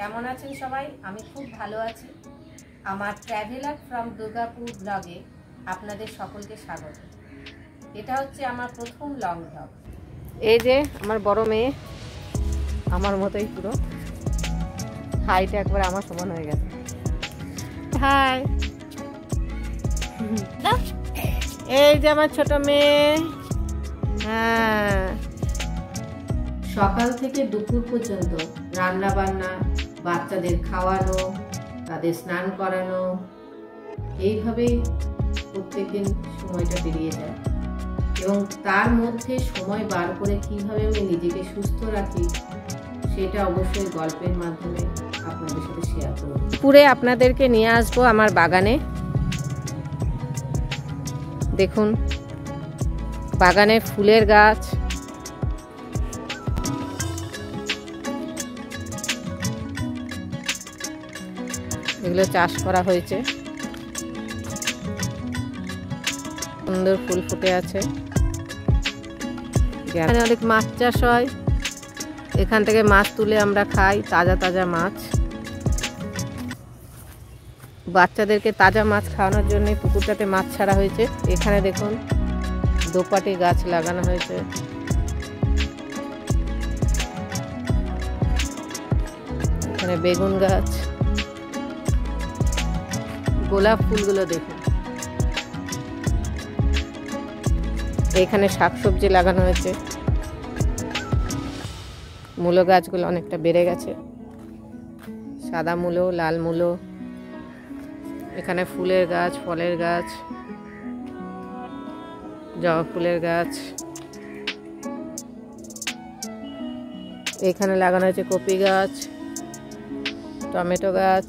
কেমন আছেন সবাই? আমি খুব ভালো আছি। আমার ট্রাভেলার ফ্রম দুর্গাপুর ব্লগে আপনাদের সকলকে স্বাগত। এটা হচ্ছে আমার প্রথম লং ব্লগ। এই যে আমার বড় মেয়ে, আমার মতোই পুরো, হাইট একবার আমার সমান হয়ে গেছে। হাই, এই যে আমার ছোট মেয়ে। হ্যাঁ, সকাল থেকে দুপুর পর্যন্ত রান্না বান্না, বাচ্চাদের খাওয়ানো, তাদের স্নান করানো, এইভাবেই প্রত্যেকদিন সময়টা পেরিয়ে যায়। এবং তার মধ্যে সময় বার করে কিভাবে আমি নিজেকে সুস্থ রাখি সেটা অবশ্যই গল্পের মাধ্যমে আপনাদের সাথে শেয়ার করব। পুরে আপনাদেরকে নিয়ে আসবো আমার বাগানে। দেখুন বাগানে ফুলের গাছ, এগুলো চাষ করা হয়েছে, সুন্দর ফুল ফুটে আছে। এখানে অনেক মাছ চাষ হয়, এখান থেকে মাছ তুলে আমরা খাই, তাজা তাজা মাছ। বাচ্চাদেরকে তাজা মাছ খাওয়ানোর জন্য পুকুরটাতে মাছ ছাড়া হয়েছে। এখানে দেখুন দোপাটি গাছ লাগানো হয়েছে। এখানে বেগুন গাছ, গোলাপ ফুলগুলো দেখুন। এখানে শাকসবজি লাগানো হয়েছে, মূলো গাছগুলো অনেকটা বেড়ে গেছে, সাদা মূলো, লাল মূলো। এখানে ফুলের গাছ, ফলের গাছ, জবা ফুলের গাছ। এখানে লাগানো হয়েছে কপি গাছ, টমেটো গাছ।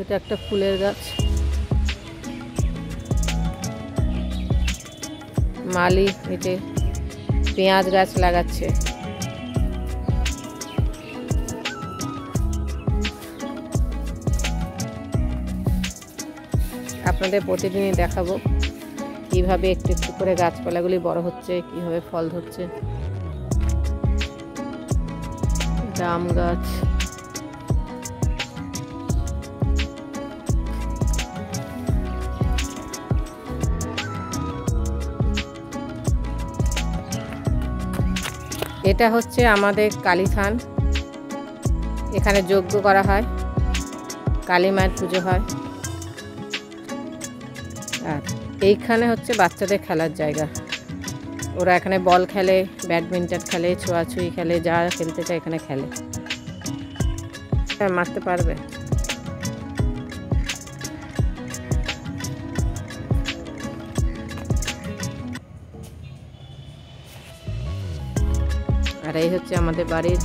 এটা একটা ফুলের গাছ। মালি এতে পেঁয়াজ গাছ লাগাচ্ছে। আপনাদের প্রতিদিনই দেখাবো কিভাবে একটু একটু করে গাছপালাগুলি বড় হচ্ছে, কিভাবে ফল ধরছে। জাম গাছ, এটা হচ্ছে আমাদের কালী থান। এখানে যজ্ঞ করা হয়, কালী মায়ের পুজো হয়। আর এইখানে হচ্ছে বাচ্চাদের খেলার জায়গা। ওরা এখানে বল খেলে, ব্যাডমিন্টন খেলে, ছোঁয়াছুঁয়ি খেলে, যা খেলতে চায় এখানে খেলে। মারতে পারবে। আর এই হচ্ছে আমাদের বাড়ির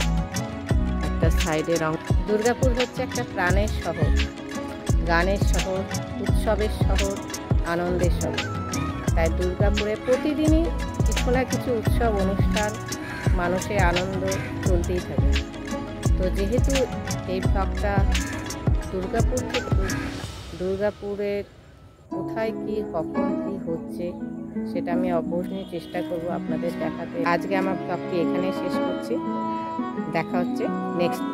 একটা সাইডে রং। দুর্গাপুর হচ্ছে একটা প্রাণের শহর, গানের শহর, উৎসবের শহর, আনন্দের শহর। তাই দুর্গাপুরে প্রতিদিনই কিছু না কিছু উৎসব অনুষ্ঠান, মানুষের আনন্দ চলতেই থাকে। তো যেহেতু এই ব্লগটা দুর্গাপুর থেকে, দুর্গাপুরে কোথায় কি কখন কি হচ্ছে সেটা আমি অবশ্যই চেষ্টা করব আপনাদের দেখাতে। আজকে আমার ব্লগটি এখানেই শেষ করছি। দেখা হচ্ছে নেক্সট।